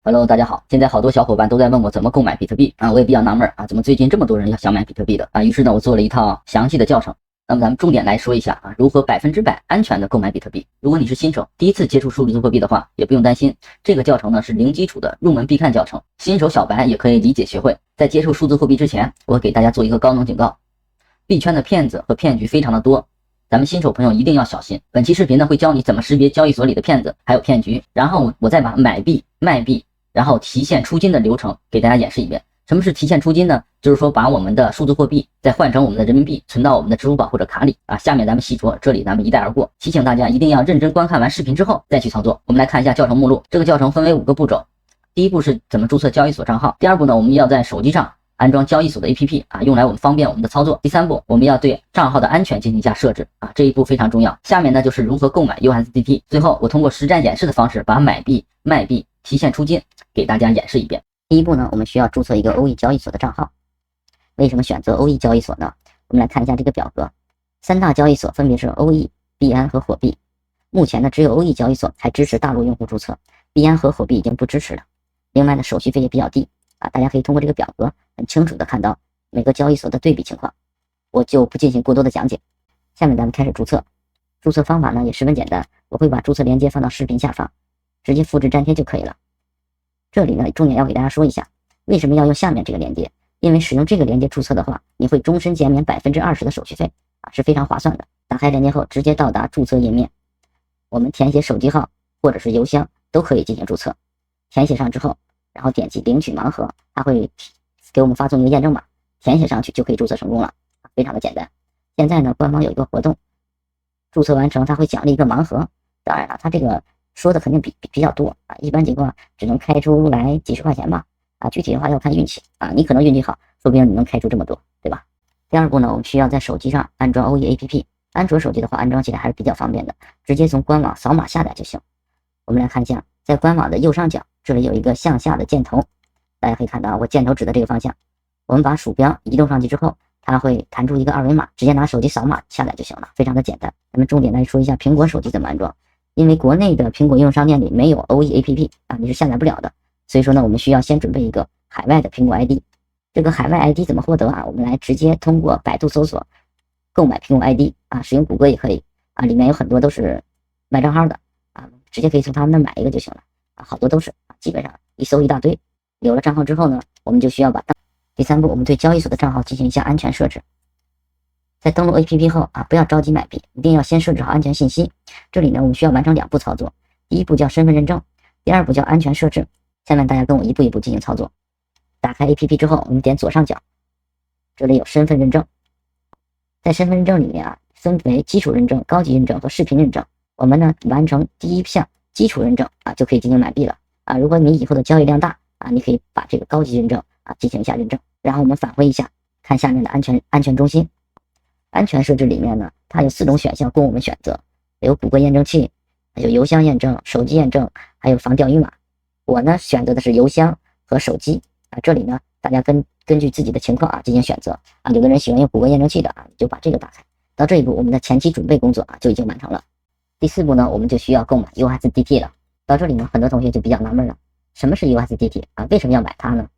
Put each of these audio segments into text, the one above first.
Hello， 大家好。现在好多小伙伴都在问我怎么购买比特币啊，我也比较纳闷啊，怎么最近这么多人想买比特币的啊？于是呢，我做了一套详细的教程。那么咱们重点来说一下啊，如何100%安全的购买比特币。如果你是新手，第一次接触数字货币的话，也不用担心，这个教程呢是零基础的入门必看教程，新手小白也可以理解学会。在接触数字货币之前，我给大家做一个高能警告：币圈的骗子和骗局非常的多。咱们新手朋友一定要小心。本期视频呢会教你怎么识别交易所里的骗子还有骗局，然后我再把买币、卖币，然后提现出金的流程给大家演示一遍。什么是提现出金呢？就是说把我们的数字货币再换成我们的人民币，存到我们的支付宝或者卡里啊。下面咱们细说，这里咱们一带而过。提醒大家一定要认真观看完视频之后再去操作。我们来看一下教程目录，这个教程分为5个步骤。第一步是怎么注册交易所账号。第二步呢，我们要在手机上安装交易所的 APP 啊，用来我们方便我们的操作。第三步，我们要对账号的安全进行一下设置啊，这一步非常重要。下面呢就是如何购买 USDT。最后，我通过实战演示的方式，把买币、卖币、提现出金给大家演示一遍。第一步呢，我们需要注册一个欧易交易所的账号。为什么选择欧易交易所呢？我们来看一下这个表格，3大交易所分别是欧易、币安和火币。目前呢，只有欧易交易所才支持大陆用户注册，币安和火币已经不支持了。另外呢，手续费也比较低啊，大家可以通过这个表格很清楚的看到每个交易所的对比情况，我就不进行过多的讲解。下面咱们开始注册。注册方法呢也十分简单，我会把注册链接放到视频下方，直接复制粘贴就可以了。这里呢，重点要给大家说一下，为什么要用下面这个链接？因为使用这个链接注册的话，你会终身减免20%的手续费啊，是非常划算的。打开链接后，直接到达注册页面，我们填写手机号或者是邮箱都可以进行注册。填写上之后，然后点击领取盲盒，它会给我们发送一个验证码，填写上去就可以注册成功了，非常的简单。现在呢，官方有一个活动，注册完成它会奖励一个盲盒。当然了，它这个说的肯定比较多啊，一般情况只能开出来几十块钱吧啊，具体的话要看运气啊，你可能运气好，说不定你能开出这么多，对吧？第二步呢，我们需要在手机上安装欧易 APP， 安卓手机的话安装起来还是比较方便的，直接从官网扫码下载就行。我们来看一下，在官网的右上角这里有一个向下的箭头，大家可以看到我箭头指的这个方向，我们把鼠标移动上去之后，它会弹出一个二维码，直接拿手机扫码下载就行了，非常的简单。咱们重点来说一下苹果手机怎么安装。因为国内的苹果应用商店里没有欧易 APP 啊，你是下载不了的，所以说呢，我们需要先准备一个海外的苹果 ID。这个海外 ID 怎么获得啊？我们来直接通过百度搜索购买苹果 ID 啊，使用谷歌也可以啊，里面有很多都是卖账号的啊，直接可以从他们那买一个就行了啊，好多都是啊，基本上一搜一大堆。有了账号之后呢，我们就需要第三步，我们对交易所的账号进行一下安全设置。在登录 APP 后啊，不要着急买币，一定要先设置好安全信息。这里呢，我们需要完成2步操作，第一步叫身份认证，第二步叫安全设置。下面大家跟我一步一步进行操作。打开 APP 之后，我们点左上角，这里有身份认证。在身份认证里面啊，分为基础认证、高级认证和视频认证。我们呢完成第一项基础认证啊，就可以进行买币了啊。如果你以后的交易量大啊，你可以把这个高级认证啊进行一下认证。然后我们返回一下，看下面的安全中心。安全设置里面呢，它有4种选项供我们选择，有谷歌验证器，有邮箱验证、手机验证，还有防钓鱼码。我呢选择的是邮箱和手机啊，这里呢大家根据自己的情况啊进行选择啊，有的人喜欢用谷歌验证器的啊，就把这个打开。到这一步，我们的前期准备工作啊就已经完成了。第4步呢，我们就需要购买 USDT 了。到这里呢，很多同学就比较纳闷了，什么是 USDT 啊？为什么要买它呢？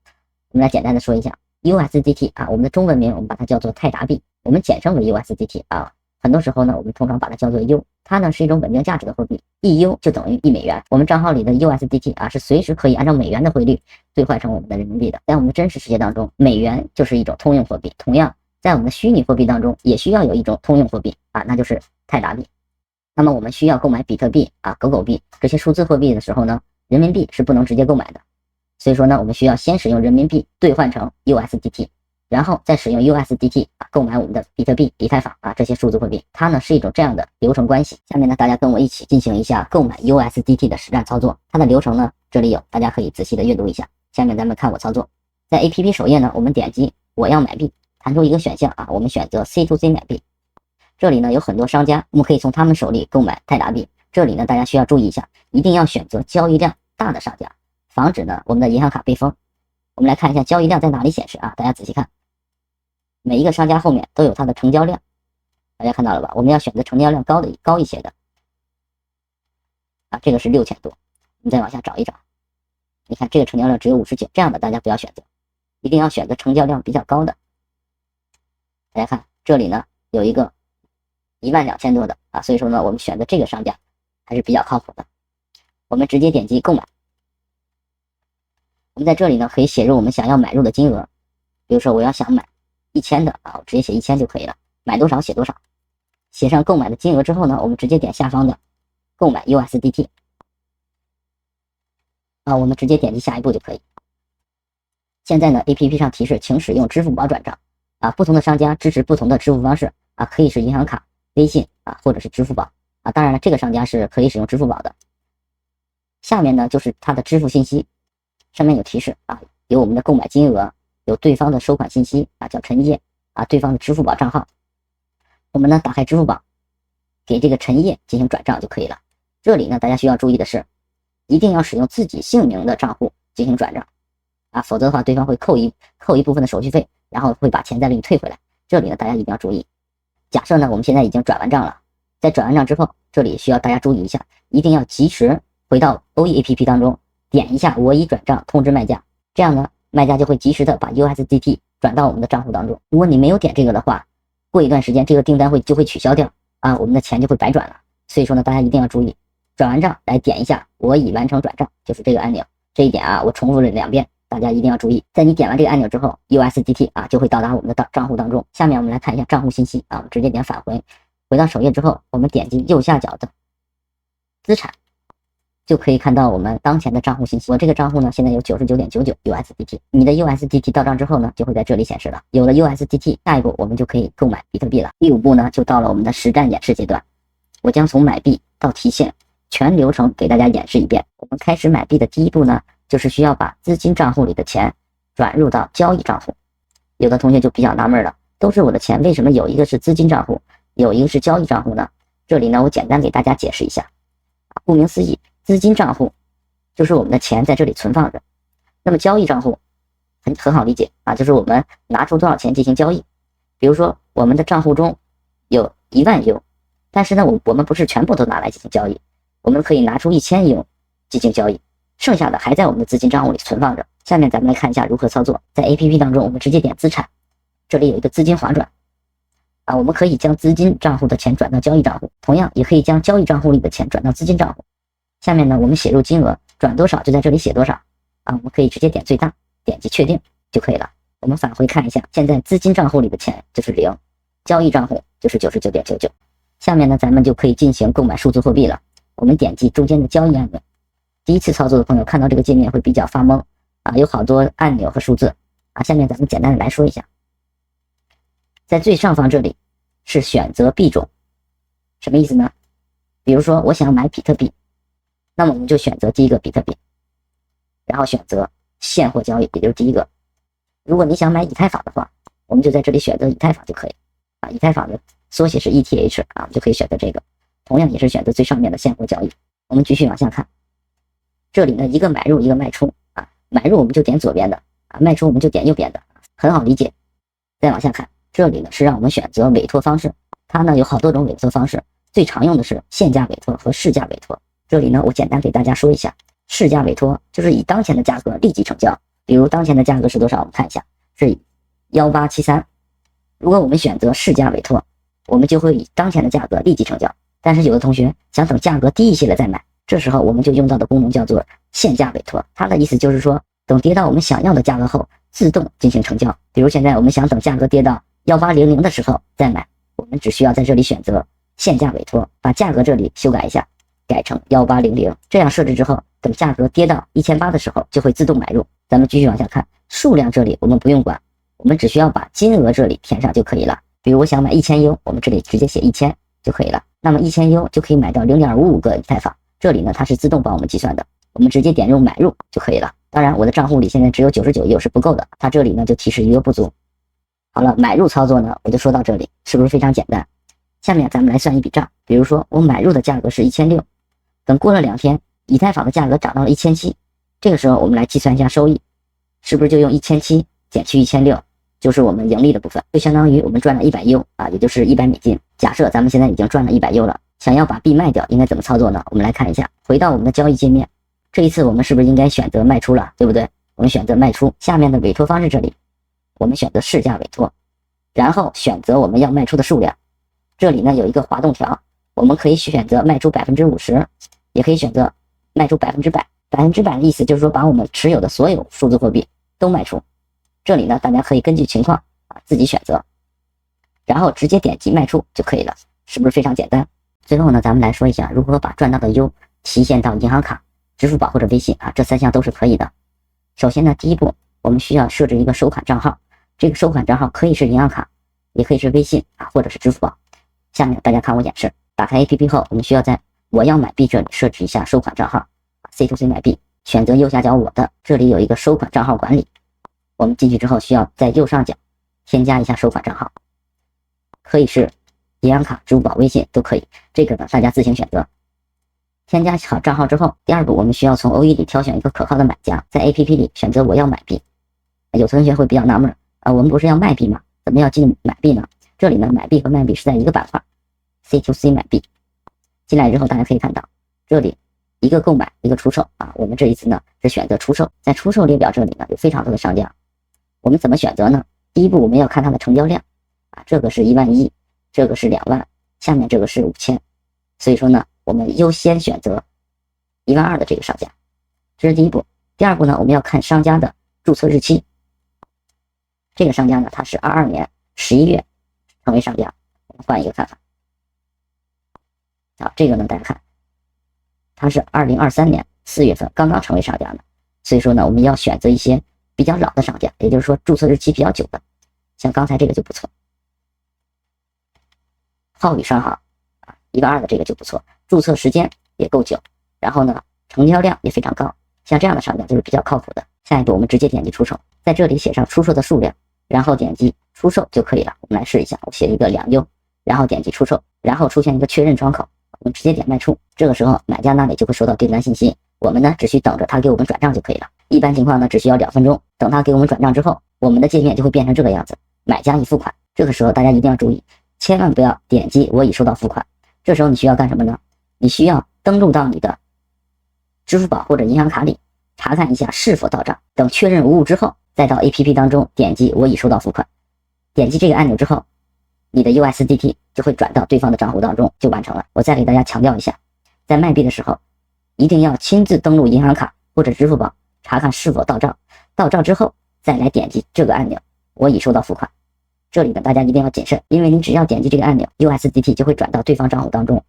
我们来简单的说一下 USDT 啊，我们的中文名我们把它叫做泰达币，我们简称为 USDT 啊。很多时候呢，我们通常把它叫做 U， 它呢是一种稳定价值的货币，1U 就等于1美元。我们账号里的 USDT 啊，是随时可以按照美元的汇率兑换成我们的人民币的。在我们的真实世界当中，美元就是一种通用货币，同样在我们的虚拟货币当中也需要有一种通用货币啊，那就是泰达币。那么我们需要购买比特币啊、狗币这些数字货币的时候呢，人民币是不能直接购买的，所以说呢，我们需要先使用人民币兑换成 USDT， 然后再使用 USDT 啊购买我们的比特币、以太坊啊这些数字货币，它呢是一种这样的流程关系。下面呢，大家跟我一起进行一下购买 USDT 的实战操作。它的流程呢，这里有，大家可以仔细的阅读一下。下面咱们看我操作，在 APP 首页呢，我们点击我要买币，弹出一个选项啊，我们选择 C2C 买币。这里呢有很多商家，我们可以从他们手里购买泰达币。这里呢大家需要注意一下，一定要选择交易量大的商家，防止呢我们的银行卡被封。我们来看一下交易量在哪里显示啊，大家仔细看，每一个商家后面都有它的成交量，大家看到了吧？我们要选择成交量高一些的啊，这个是6000多，我们再往下找一找，你看这个成交量只有59，这样的大家不要选择，一定要选择成交量比较高的。大家看这里呢有一个12000多的啊，所以说呢我们选择这个商家还是比较靠谱的。我们直接点击购买，我们在这里呢可以写入我们想要买入的金额，比如说我要想买1000的啊，我直接写1000就可以了，买多少写多少。写上购买的金额之后呢，我们直接点下方的购买 USDT 啊，我们直接点击下一步就可以。现在呢 APP 上提示请使用支付宝转账啊，不同的商家支持不同的支付方式啊，可以是银行卡、微信啊，或者是支付宝啊，当然了这个商家是可以使用支付宝的。下面呢就是它的支付信息，上面有提示啊，有我们的购买金额，有对方的收款信息啊，叫陈烨啊，对方的支付宝账号。我们呢打开支付宝，给这个陈烨进行转账就可以了。这里呢大家需要注意的是，一定要使用自己姓名的账户进行转账啊，否则的话对方会扣一部分的手续费，然后会把钱再给你退回来。这里呢大家一定要注意。假设呢我们现在已经转完账了，在转完账之后，这里需要大家注意一下，一定要及时回到欧易 APP 当中，点一下我已转账通知卖家，这样呢卖家就会及时的把 USDT 转到我们的账户当中。如果你没有点这个的话，过一段时间这个订单就会取消掉啊，我们的钱就会白转了。所以说呢大家一定要注意，转完账来点一下我已完成转账，就是这个按钮。这一点啊我重复了2遍，大家一定要注意。在你点完这个按钮之后， USDT 啊就会到达我们的账户当中。下面我们来看一下账户信息啊，我们直接点返回，回到首页之后，我们点击右下角的资产，就可以看到我们当前的账户信息。我这个账户呢现在有 99.99 USDT， 你的 USDT 到账之后呢就会在这里显示了。有了 USDT， 下一步我们就可以购买比特币了。第5步呢就到了我们的实战演示阶段，我将从买币到提现全流程给大家演示一遍。我们开始买币的第1步呢，就是需要把资金账户里的钱转入到交易账户。有的同学就比较纳闷了，都是我的钱，为什么有一个是资金账户，有一个是交易账户呢？这里呢我简单给大家解释一下。顾名思义，资金账户就是我们的钱在这里存放着，那么交易账户很好理解啊，就是我们拿出多少钱进行交易。比如说我们的账户中有1万 U， 但是呢我们不是全部都拿来进行交易，我们可以拿出1000 U 进行交易，剩下的还在我们的资金账户里存放着。下面咱们来看一下如何操作。在 APP 当中我们直接点资产，这里有一个资金划转啊，我们可以将资金账户的钱转到交易账户，同样也可以将交易账户里的钱转到资金账户。下面呢我们写入金额，转多少就在这里写多少啊，我们可以直接点最大，点击确定就可以了。我们返回看一下，现在资金账户里的钱就是0，交易账户就是 99.99。 下面呢咱们就可以进行购买数字货币了。我们点击中间的交易按钮，第一次操作的朋友看到这个界面会比较发懵啊，有好多按钮和数字啊。下面咱们简单的来说一下，在最上方这里是选择币种，什么意思呢？比如说我想买比特币，那么我们就选择第一个比特币，然后选择现货交易，也就是第一个。如果你想买以太坊的话，我们就在这里选择以太坊就可以啊，以太坊的缩写是 ETH 啊，我们就可以选择这个，同样也是选择最上面的现货交易。我们继续往下看，这里呢一个买入一个卖出啊，买入我们就点左边的啊，卖出我们就点右边的，很好理解。再往下看，这里呢是让我们选择委托方式，它呢有好多种委托方式，最常用的是限价委托和市价委托。这里呢我简单给大家说一下，市价委托就是以当前的价格立即成交，比如当前的价格是多少，我们看一下是1873，如果我们选择市价委托，我们就会以当前的价格立即成交。但是有的同学想等价格低一些了再买，这时候我们就用到的功能叫做限价委托，它的意思就是说等跌到我们想要的价格后自动进行成交。比如现在我们想等价格跌到1800的时候再买，我们只需要在这里选择限价委托，把价格这里修改一下，改成1800，这样设置之后，等价格跌到1800的时候就会自动买入。咱们继续往下看，数量这里我们不用管，我们只需要把金额这里填上就可以了。比如我想买1000 U， 我们这里直接写1000就可以了。那么1000 U 就可以买到 0.55 个以太坊，这里呢它是自动帮我们计算的，我们直接点入买入就可以了。当然我的账户里现在只有99 U 是不够的，它这里呢就提示余额不足。好了，买入操作呢我就说到这里，是不是非常简单？下面咱们来算一笔账，比如说我买入的价格是1600，等过了2天，以太坊的价格涨到了1700，这个时候我们来计算一下收益，是不是就用1700减去1600，就是我们盈利的部分，就相当于我们赚了100 U 啊，也就是100美金。假设咱们现在已经赚了100 U 了，想要把币卖掉应该怎么操作呢？我们来看一下，回到我们的交易界面，这一次我们是不是应该选择卖出了，对不对？我们选择卖出，下面的委托方式这里，我们选择市价委托，然后选择我们要卖出的数量。这里呢有一个滑动条，我们可以选择卖出50%，也可以选择卖出100%。100%的意思就是说把我们持有的所有数字货币都卖出。这里呢大家可以根据情况自己选择，然后直接点击卖出就可以了，是不是非常简单？最后呢咱们来说一下如何把赚到的 U 提现到银行卡、支付宝或者微信这3项都是可以的。首先呢第一步我们需要设置一个收款账号，这个收款账号可以是银行卡，也可以是微信或者是支付宝。下面大家看我演示，打开 APP 后，我们需要在我要买币这里设置一下收款账号 C2C 买币，选择右下角我的，这里有一个收款账号管理，我们进去之后需要在右上角添加一下收款账号，可以是银行卡、支付宝、微信都可以，这个呢大家自行选择。添加好账号之后，第二步我们需要从欧易里挑选一个可靠的买家，在 APP 里选择我要买币。有同学会比较纳闷我们不是要卖币吗？怎么要进买币呢？这里呢买币和卖币是在一个板块 C2C 买币。进来之后大家可以看到，这里一个购买一个出售我们这一次呢是选择出售，在出售列表这里呢有非常多的商家，我们怎么选择呢？第一步我们要看它的成交量这个是11000，这个是2万，下面这个是5000，所以说呢我们优先选择12000的这个商家，这是第一步。第二步呢我们要看商家的注册日期，这个商家呢他是22年11月成为商家，我们换一个看法。这个呢大家看他是2023年4月份刚刚成为商家的，所以说呢我们要选择一些比较老的商家，也就是说注册日期比较久的，像刚才这个就不错，浩宇商行12000的这个就不错，注册时间也够久，然后呢成交量也非常高，像这样的商家就是比较靠谱的。下一步我们直接点击出售，在这里写上出售的数量，然后点击出售就可以了。我们来试一下，我写一个2U，然后点击出售，然后出现一个确认窗口，我们直接点卖出。这个时候买家那里就会收到订单信息，我们呢只需等着他给我们转账就可以了。一般情况呢只需要2分钟，等他给我们转账之后，我们的界面就会变成这个样子，买家已付款。这个时候大家一定要注意，千万不要点击我已收到付款。这时候你需要干什么呢？你需要登录到你的支付宝或者银行卡里，查看一下是否到账，等确认无误之后，再到 APP 当中点击我已收到付款。点击这个按钮之后，你的 USDT 就会转到对方的账户当中，就完成了。我再给大家强调一下，在卖币的时候一定要亲自登录银行卡或者支付宝，查看是否到账，到账之后再来点击这个按钮我已收到付款。这里呢大家一定要谨慎，因为你只要点击这个按钮， USDT 就会转到对方账户当中。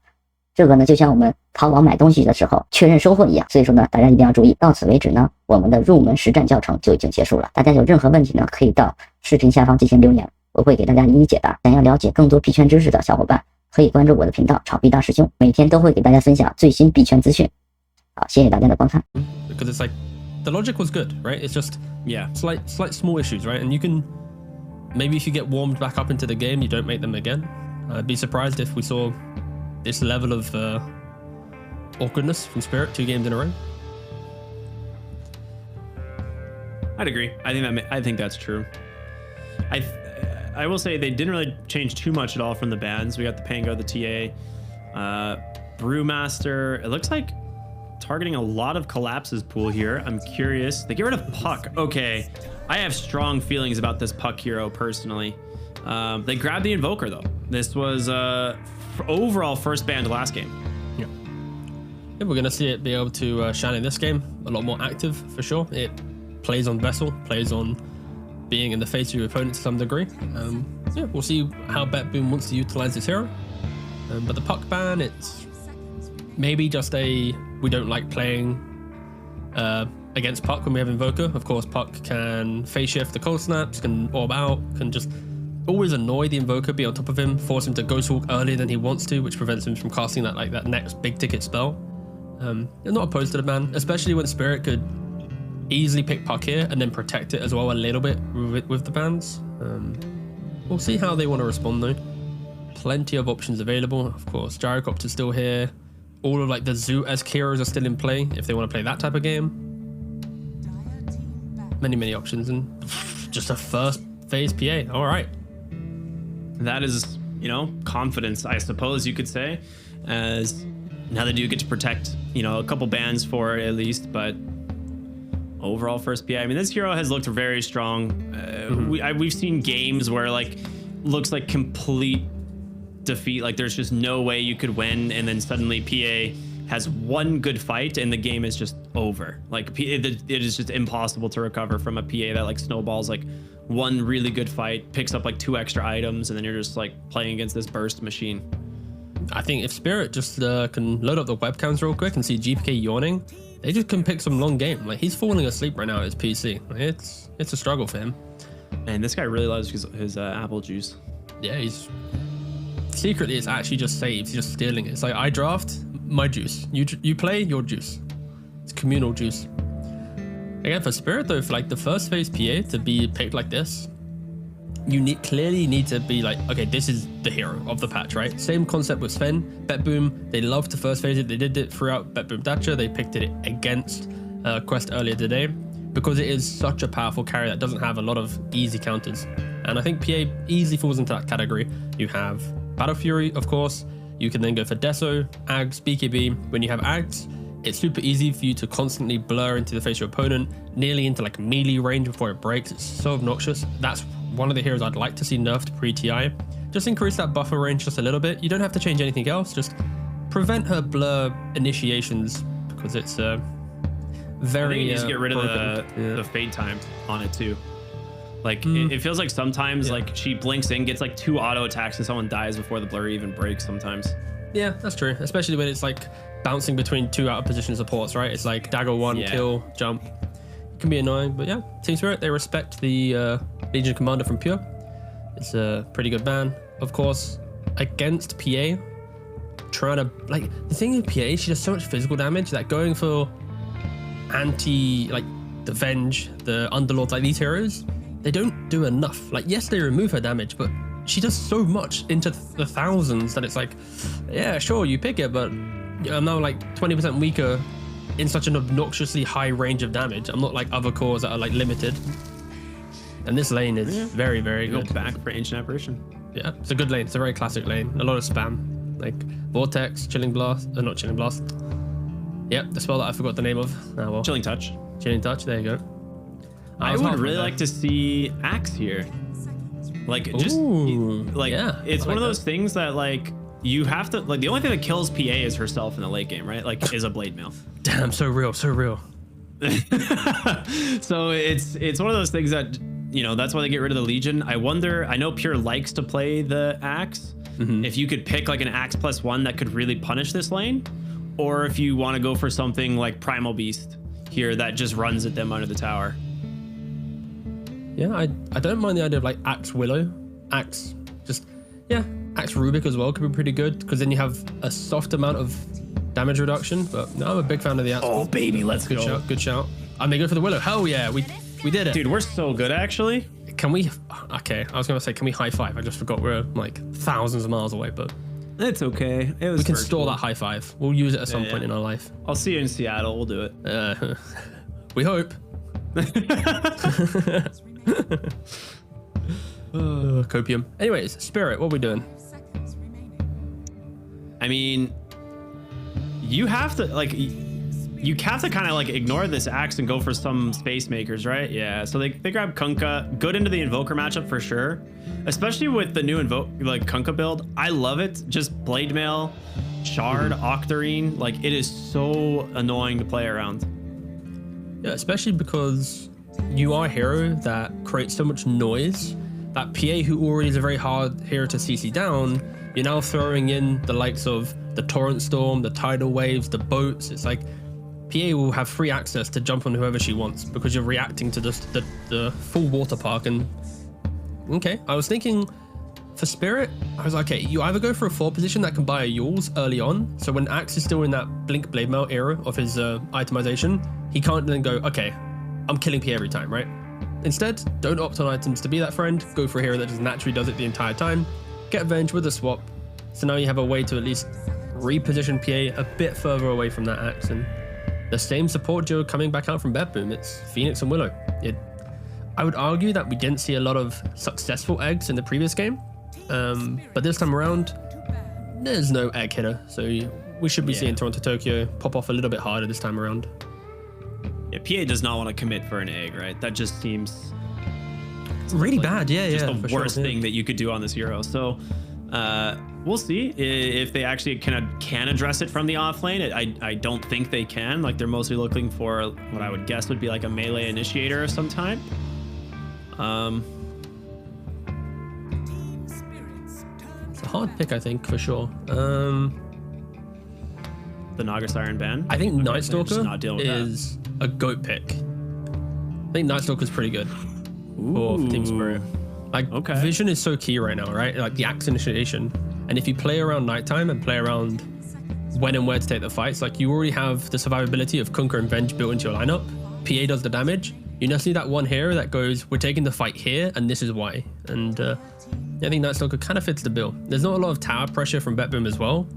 这个呢就像我们淘宝买东西的时候确认收货一样，所以说呢大家一定要注意。到此为止呢，我们的入门实战教程就已经结束了。大家有任何问题呢，可以到视频下方进行留言，我会给大家一一解答。想要了解更多币圈知识的小伙伴，可以关注我的频道炒币大师兄，每天都会给大家分享最新币圈资讯。好，谢谢大家的观看。 Because it's like the logic was good, right? It's just slight small issues, right? And you can maybe if you get warmed back up into the game, you don't make them again. I'd be surprised if we saw this level of awkwardness from Spirit 2 games in a row. I'd agree. I think that's true. I will say they didn't really change too much at all from the bans. We got the Pango, the TA, Brewmaster. It looks like targeting a lot of collapses pool here. I'm curious. They get rid of Puck. Okay, I have strong feelings about this Puck hero personally. They grabbed the Invoker though. This was overall first ban to last game. Yeah, we're gonna see it be able to shine in this game. A lot more active for sure. It plays on Vessel, plays on being in the face of your opponent to some degree. Yeah, we'll see how BetBoom wants to utilize this hero. But the Puck ban, it's maybe just we don't like playing against Puck when we have Invoker. Of course, Puck can phase shift the cold snaps, can orb out, can just always annoy the Invoker, be on top of him, force him to Ghost Walk earlier than he wants to, which prevents him from casting that next big ticket spell. I'm not opposed to the ban, especially when Spirit could easily pick Puck here and then protect it as well a little bit with the bans. We'll see how they want to respond though. Plenty of options available. Of course, Gyrocopter's still here. All of like the Zoo-esque heroes are still in play if they want to play that type of game. Many options, and just a first phase PA. All right. That is, confidence, I suppose you could say, as Now they do get to protect, you know, a couple bans for it at least, but overall first PI. I mean, this hero has looked very strong. We've seen games where like looks like complete defeat. Like there's just no way you could win, and then suddenly PA has one good fight and the game is just over. Like it is just impossible to recover from a PA that like snowballs like one really good fight, picks up like 2 extra items, and then you're just like playing against this burst machine. I think if Spirit just can load up the webcams real quick and see GPK yawning, they just can pick some long game. Like he's falling asleep right now at his PC. It's a struggle for him. And this guy really loves his apple juice. Yeah, he's secretly it's actually just saves. He's just stealing it. It's like I draft my juice. You play your juice. It's communal juice. Again, for Spirit though, for like the first phase PA to be picked like this, you clearly need to be like, okay, this is the hero of the patch, right? Same concept with Sven, BetBoom. They loved to first phase it. They did it throughout BetBoom Dacha. They picked it against Quest earlier today because it is such a powerful carry that doesn't have a lot of easy counters. And I think PA easily falls into that category. You have Battle Fury, of course. You can then go for Deso, Ags, BKB. When you have Ags, it's super easy for you to constantly blur into the face of your opponent, nearly into like melee range before it breaks. It's so obnoxious. That's one of the heroes I'd like to see nerfed pre-TI. Just increase that buffer range just a little bit. You don't have to change anything else. Just prevent her blur initiations because it's very. I think you just get rid of the fade time on it too. Like it feels like sometimes like she blinks in, gets like 2 auto attacks, and someone dies before the blur even breaks. Sometimes. Yeah, that's true. Especially when it's like bouncing between 2 out of position supports, right? It's like dagger 1, kill, jump. It can be annoying, but yeah, Team Spirit, they respect the Legion Commander from Pure. It's a pretty good ban. Of course, against PA, trying to, like, the thing with PA, she does so much physical damage that going for like, the Venge, the Underlords, like these heroes, they don't do enough. Like, yes, they remove her damage, but she does so much into the thousands that it's like, yeah, sure, you pick it, but I'm now like 20% weaker in such an obnoxiously high range of damage. I'm not like other cores that are like limited. And this lane is very, very good. Go back for Ancient Apparition. Yeah, it's a good lane. It's a very classic lane. A lot of spam. Like Vortex, Chilling Blast, not Chilling Blast. Yep, the spell that I forgot the name of. Oh, well. Chilling Touch. Chilling Touch, there you go. I would really like to see Axe here. Like, just, like, it's one of those things that, like, you have to, like, the only thing that kills PA is herself in the late game, right? Like, is a blade mail. Damn, so real, so real. So it's one of those things that, you know, that's why they get rid of the Legion. I wonder, I know Pure likes to play the Axe. If you could pick like an Axe +1 that could really punish this lane, or if you want to go for something like Primal Beast here that just runs at them under the tower. Yeah, I don't mind the idea of like Axe Willow, Axe, just, yeah, Axe Rubik as well could be pretty good because then you have a soft amount of damage reduction. But no, I'm a big fan of the Axe. Oh, baby, let's go. Shout, good shout. I may go for the Willow. Hell yeah, we did it. Dude, we're so good actually. Can we, okay, I was going to say, can we high five? I just forgot we're like thousands of miles away, but it's okay. It was we can store that high five. We'll use it at some point in our life. I'll see you in Seattle. We'll do it. We hope. Copium. Anyways, Spirit, what are we doing? I mean, you have to like, you have to kind of like ignore this Axe and go for some Space Makers, right? Yeah. So they grab Kunkka, good into the Invoker matchup for sure, especially with the new like Kunkka build. I love it. Just Blade Mail, Shard, Octarine. Like it is so annoying to play around. Yeah, especially because you are a hero that creates so much noise that PA, who already is a very hard hero to CC down, you're now throwing in the likes of the Torrent Storm, the Tidal Waves, the boats. It's like PA will have free access to jump on whoever she wants because you're reacting to the full water park. And okay, I was thinking for Spirit, I was like, okay, you either go for a 4 position that can buy a Yules early on, so when Axe is still in that Blink Blade Mail era of his itemization, he can't then go, okay, I'm killing PA every time, right? Instead, don't opt on items to be that friend, go for a hero that just naturally does it the entire time, get Venge with a swap, so now you have a way to at least reposition PA a bit further away from that Axe. And the same support duo coming back out from BetBoom, it's Phoenix and Willow. I would argue that we didn't see a lot of successful eggs in the previous game, but this time around, there's no egg hitter, so we should be seeing Toronto Tokyo pop off a little bit harder this time around. Yeah, PA does not want to commit for an egg, right? That just seems really bad. Yeah, just yeah. the worst thing that you could do on this Euro. So we'll see if they actually can address it from the off lane. I don't think they can. Like, they're mostly looking for what I would guess would be like a melee initiator of some type. It's a hard pick, I think, for sure. The Naga Siren ban. I think Night Just Stalker not dealing with is a GOAT pick. I think Night Stalker is pretty good for Team Spirit. Like, vision is so key right now, right? Like the axe initiation. And if you play around nighttime and play around when and where to take the fights, like you already have the survivability of Kunkka and Venge built into your lineup. PA does the damage. You just need that one hero that goes, we're taking the fight here, and this is why. And I think Night Stalker kind of fits the bill. There's not a lot of tower pressure from BetBoom as well.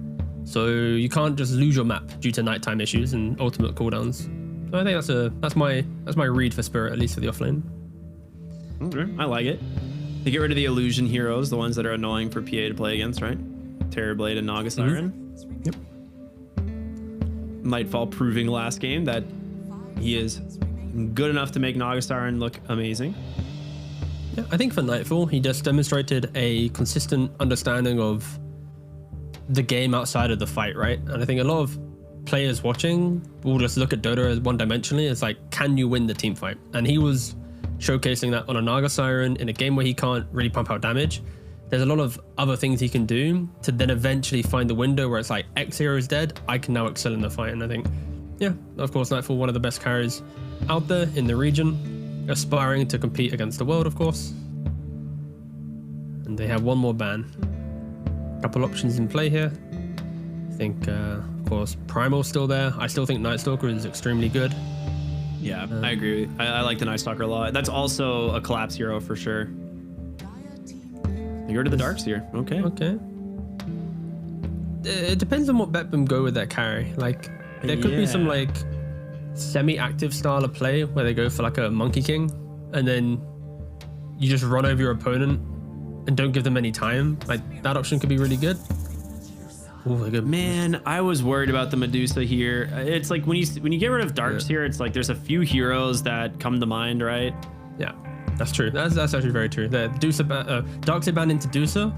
So you can't just lose your map due to nighttime issues and ultimate cooldowns. So I think that's my read for Spirit, at least for the offlane. Okay, I like it. They get rid of the illusion heroes, the ones that are annoying for PA to play against, right? Terrorblade and Naga Siren. Yep. Nightfall proving last game that he is good enough to make Naga Siren look amazing. Yeah, I think for Nightfall, he just demonstrated a consistent understanding of the game outside of the fight, right? And I think a lot of players watching will just look at Dota as one-dimensionally. It's like, can you win the team fight? And he was showcasing that on a Naga Siren in a game where he can't really pump out damage. There's a lot of other things he can do to then eventually find the window where it's like, X hero is dead, I can now excel in the fight. And I think, yeah, of course, Nightfall, one of the best carries out there in the region, aspiring to compete against the world, of course. And they have one more ban. Couple options in play here. I think, of course, Primal's still there. I still think Night Stalker is extremely good. Yeah, I agree. I like the Night Stalker a lot. That's also a collapse hero for sure. You go to the Darks here. Okay. Okay. It depends on what BetBoom go with that carry. Like, there could be some like semi-active style of play where they go for like a Monkey King, and then you just run over your opponent and don't give them any time. Like, that option could be really good. Ooh, good. Man, I was worried about the Medusa here. It's like when you get rid of Darks here, it's like there's a few heroes that come to mind, right? Yeah, that's true. That's actually very true. The Darkseid ban into Medusa,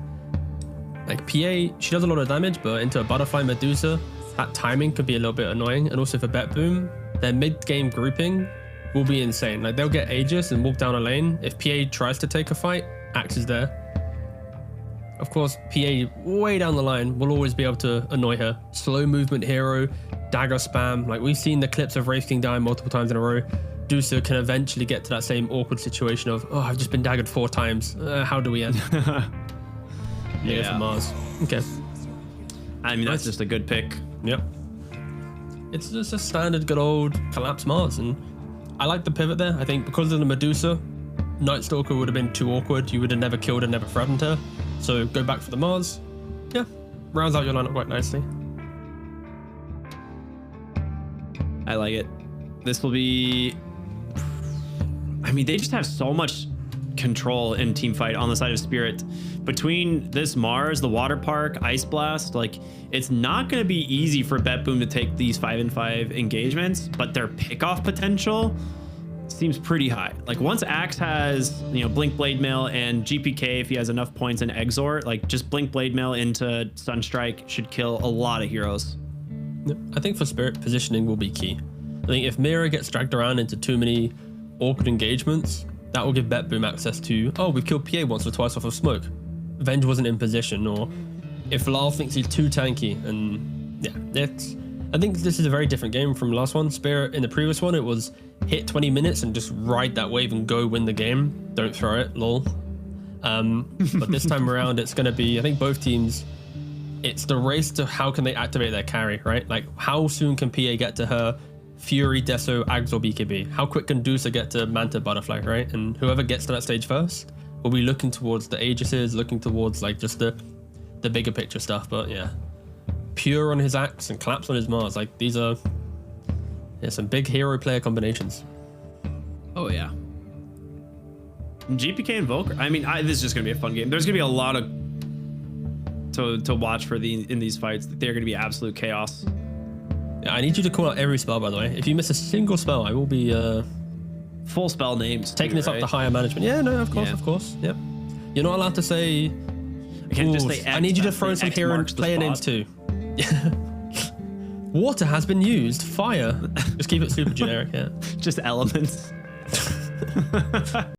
like PA, she does a lot of damage, but into a Butterfly Medusa, that timing could be a little bit annoying. And also for BetBoom, their mid-game grouping will be insane. Like, they'll get Aegis and walk down a lane. If PA tries to take a fight, Axe is there. Of course, PA way down the line will always be able to annoy her. Slow movement hero, dagger spam. Like, we've seen the clips of Wraith King die multiple times in a row. Dusa can eventually get to that same awkward situation of, oh, I've just been daggered 4 times. How do we end? Yeah, for Mars. Okay. I mean, that's just a good pick. Yep. It's just a standard good old collapse Mars. And I like the pivot there. I think because of the Medusa, Night Stalker would have been too awkward. You would have never killed and never threatened her. So go back for the Mars. Yeah, rounds out your lineup quite nicely. I like it. This will be... I mean, they just have so much control in team fight on the side of Spirit. Between this Mars, the Water Park, Ice Blast, like, it's not going to be easy for BetBoom to take these 5-5 engagements, but their pickoff potential seems pretty high. Like, once Axe has, you know, Blink Blade Mail and GPK, if he has enough points in Exort, like, just Blink Blade Mail into Sunstrike should kill a lot of heroes. I think for Spirit, positioning will be key. I think if Mira gets dragged around into too many awkward engagements, that will give BetBoom access to, oh, we've killed PA once or twice off of smoke. Venge wasn't in position, or if Lal thinks he's too tanky, and yeah, I think this is a very different game from last one. Spirit, in the previous one, it was hit 20 minutes and just ride that wave and go win the game. Don't throw it, lol. But this time around, it's going to be, I think both teams, it's the race to how can they activate their carry, right? Like, how soon can PA get to her Fury, Deso, Ags, or BKB? How quick can Dusa get to Manta, Butterfly, right? And whoever gets to that stage first will be looking towards the Aegises, looking towards like just the bigger picture stuff. But yeah, Pure on his Axe and Collapse on his Mars, like these are some big hero player combinations. Oh yeah. GPK Invoker. I mean, this is just gonna be a fun game. There's gonna be a lot of to watch for in these fights. They're going to be absolute chaos. Yeah, I need you to call out every spell, by the way. If you miss a single spell, I will be full spell names. Taking this up to higher management. Yeah, no, of course, of course. Yep. You're not allowed to say. I can't just say X, I need you to throw some hero player names too. Water has been used. Fire. Just keep it super generic. Yeah. Just elements.